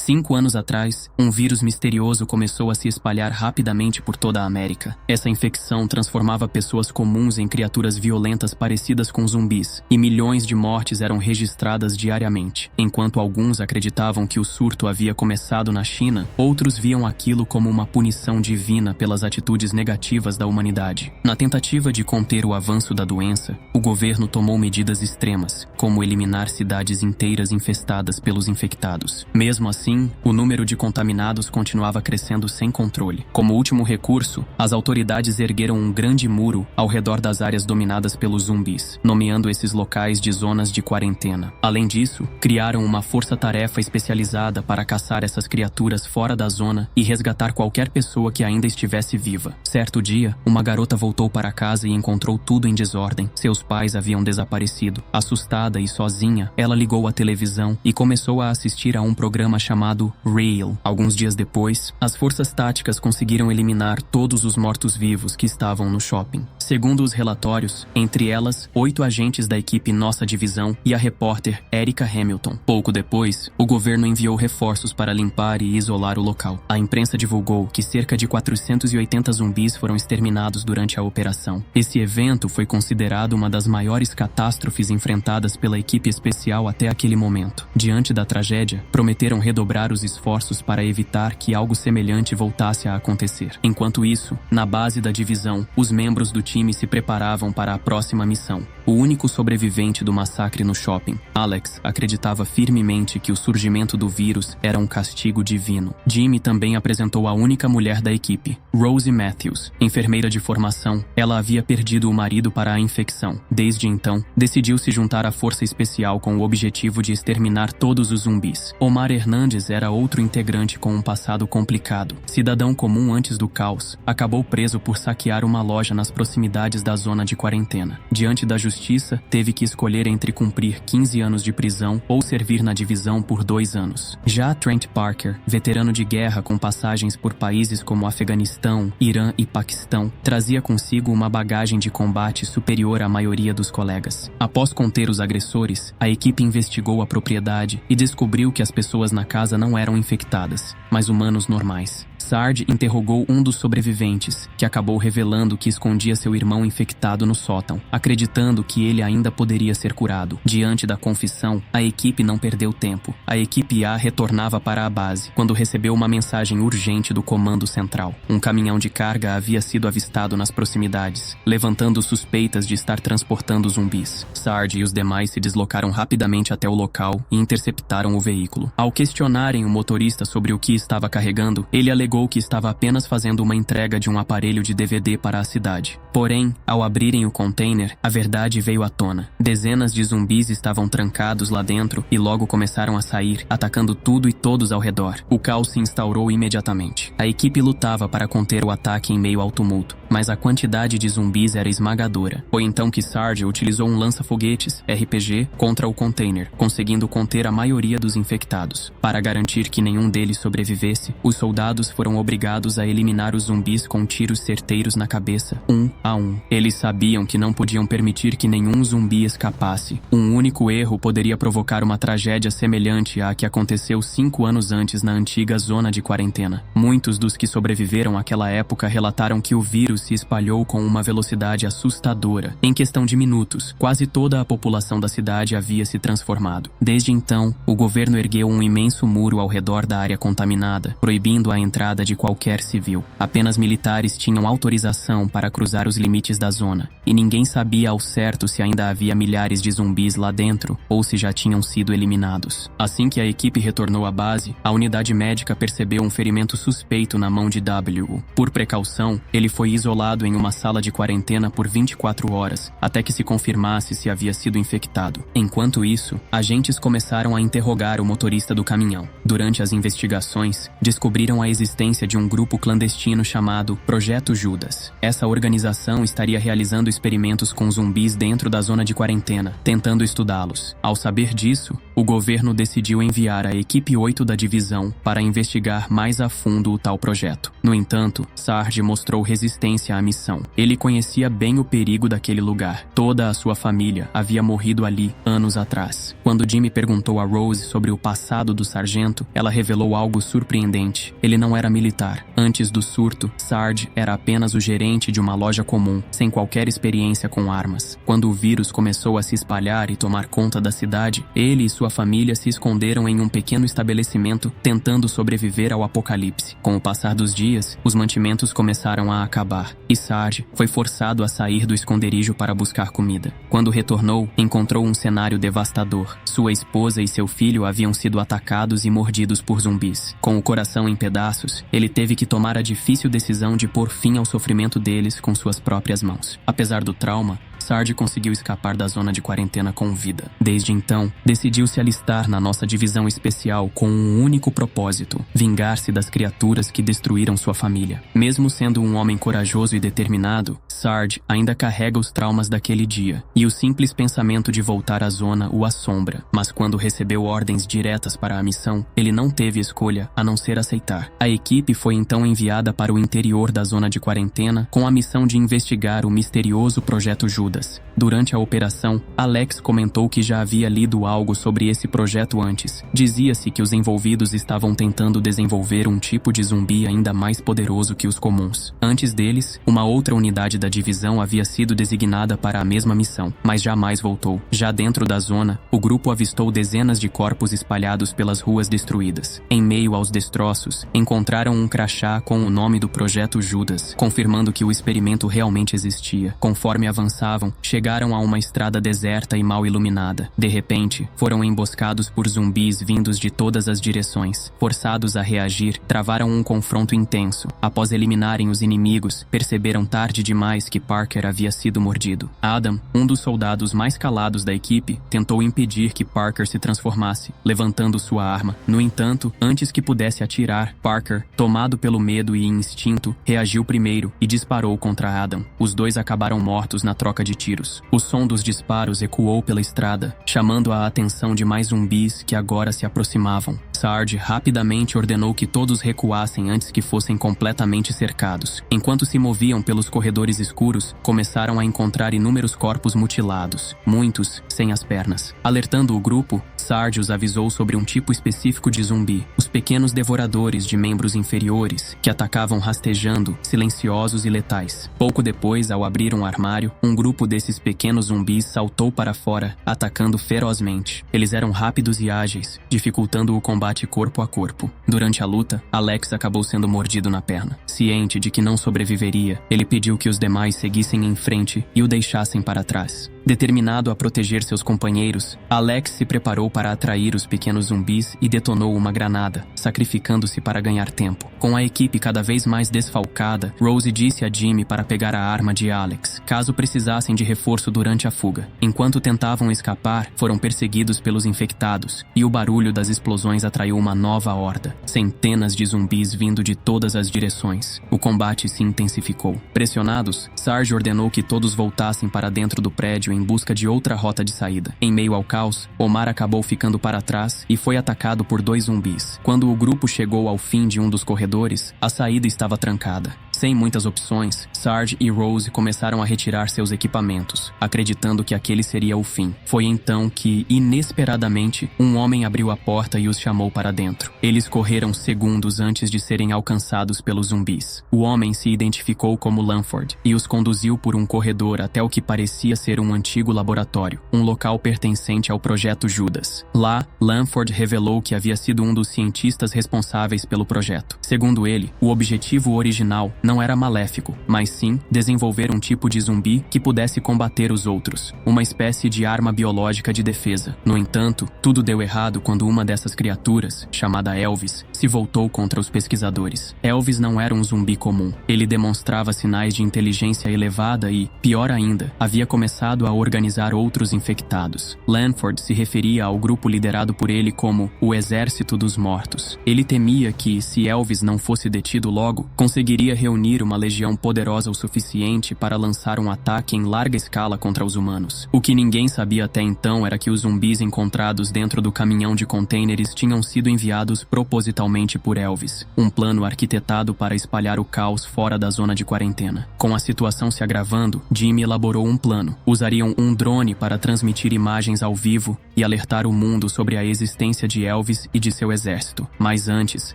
5 anos atrás, um vírus misterioso começou a se espalhar rapidamente por toda a América. Essa infecção transformava pessoas comuns em criaturas violentas parecidas com zumbis, e milhões de mortes eram registradas diariamente. Enquanto alguns acreditavam que o surto havia começado na China, outros viam aquilo como uma punição divina pelas atitudes negativas da humanidade. Na tentativa de conter o avanço da doença, o governo tomou medidas extremas, como eliminar cidades inteiras infestadas pelos infectados. Mesmo assim, o número de contaminados continuava crescendo sem controle. Como último recurso, as autoridades ergueram um grande muro ao redor das áreas dominadas pelos zumbis, nomeando esses locais de zonas de quarentena. Além disso, criaram uma força-tarefa especializada para caçar essas criaturas fora da zona e resgatar qualquer pessoa que ainda estivesse viva. Certo dia, uma garota voltou para casa e encontrou tudo em desordem. Seus pais haviam desaparecido. Assustada e sozinha, ela ligou a televisão e começou a assistir a um programa chamado Rail. Alguns dias depois, as forças táticas conseguiram eliminar todos os mortos-vivos que estavam no shopping. Segundo os relatórios, entre elas, 8 agentes da equipe Nossa Divisão e a repórter Erica Hamilton. Pouco depois, o governo enviou reforços para limpar e isolar o local. A imprensa divulgou que cerca de 480 zumbis foram exterminados durante a operação. Esse evento foi considerado uma das maiores catástrofes enfrentadas pela equipe especial até aquele momento. Diante da tragédia, prometeram redobrar os esforços para evitar que algo semelhante voltasse a acontecer. Enquanto isso, na base da divisão, os membros do time se preparavam para a próxima missão. O único sobrevivente do massacre no shopping, Alex, acreditava firmemente que o surgimento do vírus era um castigo divino. Jimmy também apresentou a única mulher da equipe, Rosie Matthews. Enfermeira de formação, ela havia perdido o marido para a infecção. Desde então, decidiu se juntar à força especial com o objetivo de exterminar todos os zumbis. Omar Hernandes era outro integrante com um passado complicado. Cidadão comum antes do caos, acabou preso por saquear uma loja nas proximidades da zona de quarentena. Diante da justiça, teve que escolher entre cumprir 15 anos de prisão ou servir na divisão por 2 anos. Já Trent Parker, veterano de guerra com passagens por países como Afeganistão, Irã e Paquistão, trazia consigo uma bagagem de combate superior à maioria dos colegas. Após conter os agressores, a equipe investigou a propriedade e descobriu que as pessoas na casa não eram infectadas, mas humanos normais. Sarge interrogou um dos sobreviventes, que acabou revelando que escondia seu irmão infectado no sótão, acreditando que ele ainda poderia ser curado. Diante da confissão, a equipe não perdeu tempo. A equipe A retornava para a base, quando recebeu uma mensagem urgente do comando central. Um caminhão de carga havia sido avistado nas proximidades, levantando suspeitas de estar transportando zumbis. Sarge e os demais se deslocaram rapidamente até o local e interceptaram o veículo. Ao questionarem o motorista sobre o que estava carregando, ele alegou que estava apenas fazendo uma entrega de um aparelho de DVD para a cidade. Porém, ao abrirem o container, a verdade veio à tona. Dezenas de zumbis estavam trancados lá dentro e logo começaram a sair, atacando tudo e todos ao redor. O caos se instaurou imediatamente. A equipe lutava para conter o ataque em meio ao tumulto, mas a quantidade de zumbis era esmagadora. Foi então que Sarge utilizou um lança-foguetes, RPG, contra o container, conseguindo conter a maioria dos infectados. Para garantir que nenhum deles sobrevivesse, os soldados foram obrigados a eliminar os zumbis com tiros certeiros na cabeça, um a um. Eles sabiam que não podiam permitir que nenhum zumbi escapasse. Um único erro poderia provocar uma tragédia semelhante à que aconteceu 5 anos antes na antiga zona de quarentena. Muitos dos que sobreviveram àquela época relataram que o vírus se espalhou com uma velocidade assustadora. Em questão de minutos, quase toda a população da cidade havia se transformado. Desde então, o governo ergueu um imenso muro ao redor da área contaminada, proibindo a entrada de qualquer civil. Apenas militares tinham autorização para cruzar os limites da zona, e ninguém sabia ao certo se ainda havia milhares de zumbis lá dentro ou se já tinham sido eliminados. Assim que a equipe retornou à base, a unidade médica percebeu um ferimento suspeito na mão de W. Por precaução, ele foi isolado em uma sala de quarentena por 24 horas, até que se confirmasse se havia sido infectado. Enquanto isso, agentes começaram a interrogar o motorista do caminhão. Durante as investigações, descobriram a existência de um grupo clandestino chamado Projeto Judas. Essa organização estaria realizando experimentos com zumbis dentro da zona de quarentena, tentando estudá-los. Ao saber disso, o governo decidiu enviar a equipe 8 da divisão para investigar mais a fundo o tal projeto. No entanto, Sarge mostrou resistência inteligência à missão. Ele conhecia bem o perigo daquele lugar. Toda a sua família havia morrido ali anos atrás. Quando Jimmy perguntou a Rose sobre o passado do sargento, ela revelou algo surpreendente. Ele não era militar. Antes do surto, Sarge era apenas o gerente de uma loja comum, sem qualquer experiência com armas. Quando o vírus começou a se espalhar e tomar conta da cidade, ele e sua família se esconderam em um pequeno estabelecimento, tentando sobreviver ao apocalipse. Com o passar dos dias, os mantimentos começaram a acabar, e Sarge foi forçado a sair do esconderijo para buscar comida. Quando retornou, encontrou um cenário devastador. Sua esposa e seu filho haviam sido atacados e mordidos por zumbis. Com o coração em pedaços, ele teve que tomar a difícil decisão de pôr fim ao sofrimento deles com suas próprias mãos. Apesar do trauma, Sarge conseguiu escapar da zona de quarentena com vida. Desde então, decidiu se alistar na nossa divisão especial com um único propósito: vingar-se das criaturas que destruíram sua família. Mesmo sendo um homem corajoso e determinado, Sarge ainda carrega os traumas daquele dia, e o simples pensamento de voltar à zona o assombra. Mas quando recebeu ordens diretas para a missão, ele não teve escolha a não ser aceitar. A equipe foi então enviada para o interior da zona de quarentena com a missão de investigar o misterioso Projeto Judas. Durante a operação, Alex comentou que já havia lido algo sobre esse projeto antes. Dizia-se que os envolvidos estavam tentando desenvolver um tipo de zumbi ainda mais poderoso que os comuns. Antes deles, uma outra unidade da divisão havia sido designada para a mesma missão, mas jamais voltou. Já dentro da zona, o grupo avistou dezenas de corpos espalhados pelas ruas destruídas. Em meio aos destroços, encontraram um crachá com o nome do Projeto Judas, confirmando que o experimento realmente existia. Conforme avançavam, chegaram a uma estrada deserta e mal iluminada. De repente, foram emboscados por zumbis vindos de todas as direções. Forçados a reagir, travaram um confronto intenso. Após eliminarem os inimigos, perceberam tarde demais que Parker havia sido mordido. Adam, um dos soldados mais calados da equipe, tentou impedir que Parker se transformasse, levantando sua arma. No entanto, antes que pudesse atirar, Parker, tomado pelo medo e instinto, reagiu primeiro e disparou contra Adam. Os dois acabaram mortos na troca de tiros. O som dos disparos ecoou pela estrada, chamando a atenção de mais zumbis que agora se aproximavam. Sarge rapidamente ordenou que todos recuassem antes que fossem completamente cercados. Enquanto se moviam pelos corredores escuros, começaram a encontrar inúmeros corpos mutilados, muitos sem as pernas. Alertando o grupo, Sarge os avisou sobre um tipo específico de zumbi, os pequenos devoradores de membros inferiores, que atacavam rastejando, silenciosos e letais. Pouco depois, ao abrir um armário, um grupo desses pequenos zumbis saltou para fora, atacando ferozmente. Eles eram rápidos e ágeis, dificultando o combate corpo a corpo. Durante a luta, Alex acabou sendo mordido na perna. Ciente de que não sobreviveria, ele pediu que os demais seguissem em frente e o deixassem para trás. Determinado a proteger seus companheiros, Alex se preparou para atrair os pequenos zumbis e detonou uma granada, sacrificando-se para ganhar tempo. Com a equipe cada vez mais desfalcada, Rose disse a Jimmy para pegar a arma de Alex, caso precisassem de reforço durante a fuga. Enquanto tentavam escapar, foram perseguidos pelos infectados, e o barulho das explosões atraiu uma nova horda. Centenas de zumbis vindo de todas as direções. O combate se intensificou. Pressionados, Sarge ordenou que todos voltassem para dentro do prédio em busca de outra rota de saída. Em meio ao caos, Omar acabou ficando para trás e foi atacado por 2 zumbis. Quando o grupo chegou ao fim de um dos corredores, a saída estava trancada. Sem muitas opções, Sarge e Rose começaram a retirar seus equipamentos, acreditando que aquele seria o fim. Foi então que, inesperadamente, um homem abriu a porta e os chamou para dentro. Eles correram segundos antes de serem alcançados pelos zumbis. O homem se identificou como Lanford e os conduziu por um corredor até o que parecia ser um antigo laboratório, um local pertencente ao Projeto Judas. Lá, Lanford revelou que havia sido um dos cientistas responsáveis pelo projeto. Segundo ele, o objetivo original não era maléfico, mas sim desenvolver um tipo de zumbi que pudesse combater os outros, uma espécie de arma biológica de defesa. No entanto, tudo deu errado quando uma dessas criaturas, chamada Elvis, se voltou contra os pesquisadores. Elvis não era um zumbi comum. Ele demonstrava sinais de inteligência elevada e, pior ainda, havia começado a organizar outros infectados. Lanford se referia ao grupo liderado por ele como o Exército dos Mortos. Ele temia que, se Elvis não fosse detido logo, conseguiria reunir reunir uma legião poderosa o suficiente para lançar um ataque em larga escala contra os humanos. O que ninguém sabia até então era que os zumbis encontrados dentro do caminhão de contêineres tinham sido enviados propositalmente por Elvis, um plano arquitetado para espalhar o caos fora da zona de quarentena. Com a situação se agravando, Jimmy elaborou um plano. Usariam um drone para transmitir imagens ao vivo e alertar o mundo sobre a existência de Elvis e de seu exército. Mas antes,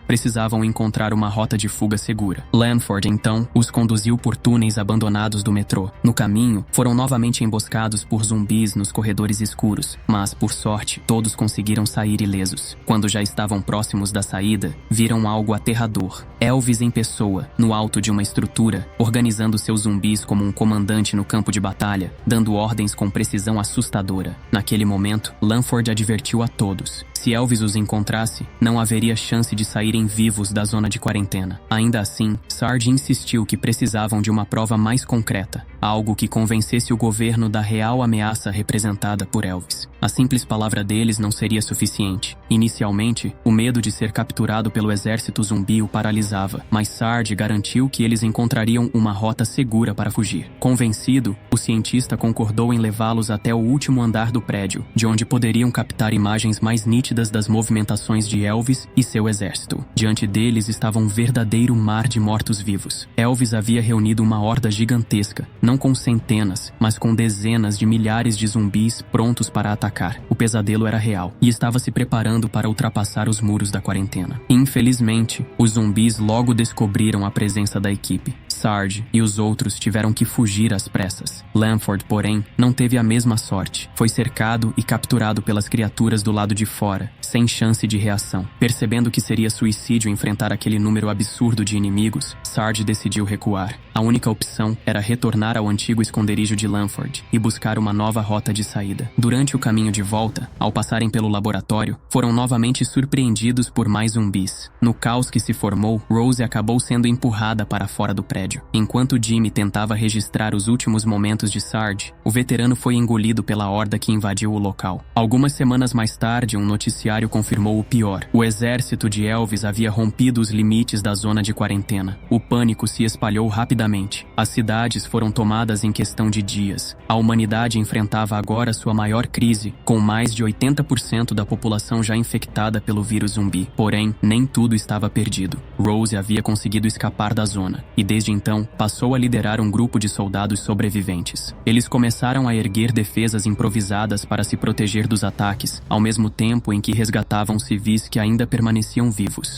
precisavam encontrar uma rota de fuga segura. Lanford, então, os conduziu por túneis abandonados do metrô. No caminho, foram novamente emboscados por zumbis nos corredores escuros, mas, por sorte, todos conseguiram sair ilesos. Quando já estavam próximos da saída, viram algo aterrador. Elvis em pessoa, no alto de uma estrutura, organizando seus zumbis como um comandante no campo de batalha, dando ordens com precisão assustadora. Naquele momento, Lanford advertiu a todos. Se Elvis os encontrasse, não haveria chance de saírem vivos da zona de quarentena. Ainda assim, Sarge insistiu que precisavam de uma prova mais concreta, algo que convencesse o governo da real ameaça representada por Elvis. A simples palavra deles não seria suficiente. Inicialmente, o medo de ser capturado pelo exército zumbi o paralisava, mas Sarge garantiu que eles encontrariam uma rota segura para fugir. Convencido, o cientista concordou em levá-los até o último andar do prédio, de onde poderiam captar imagens mais nítidas das movimentações de Elvis e seu exército. Diante deles estava um verdadeiro mar de mortos-vivos. Elvis havia reunido uma horda gigantesca, não com centenas, mas com dezenas de milhares de zumbis prontos para atacar. O pesadelo era real e estava se preparando para ultrapassar os muros da quarentena. Infelizmente, os zumbis logo descobriram a presença da equipe. Sarge e os outros tiveram que fugir às pressas. Lanford, porém, não teve a mesma sorte. Foi cercado e capturado pelas criaturas do lado de fora, sem chance de reação. Percebendo que seria suicídio enfrentar aquele número absurdo de inimigos, Sarge decidiu recuar. A única opção era retornar ao antigo esconderijo de Lanford e buscar uma nova rota de saída. Durante o caminho de volta, ao passarem pelo laboratório, foram novamente surpreendidos por mais zumbis. No caos que se formou, Rose acabou sendo empurrada para fora do prédio. Enquanto Jimmy tentava registrar os últimos momentos de Sarge, o veterano foi engolido pela horda que invadiu o local. Algumas semanas mais tarde, um noticiário confirmou o pior. O exército de Elvis havia rompido os limites da zona de quarentena. O pânico se espalhou rapidamente. As cidades foram tomadas em questão de dias. A humanidade enfrentava agora sua maior crise, com mais de 80% da população já infectada pelo vírus zumbi. Porém, nem tudo estava perdido. Rose havia conseguido escapar da zona, e desde então, passou a liderar um grupo de soldados sobreviventes. Eles começaram a erguer defesas improvisadas para se proteger dos ataques, ao mesmo tempo em que resgatavam civis que ainda permaneciam vivos.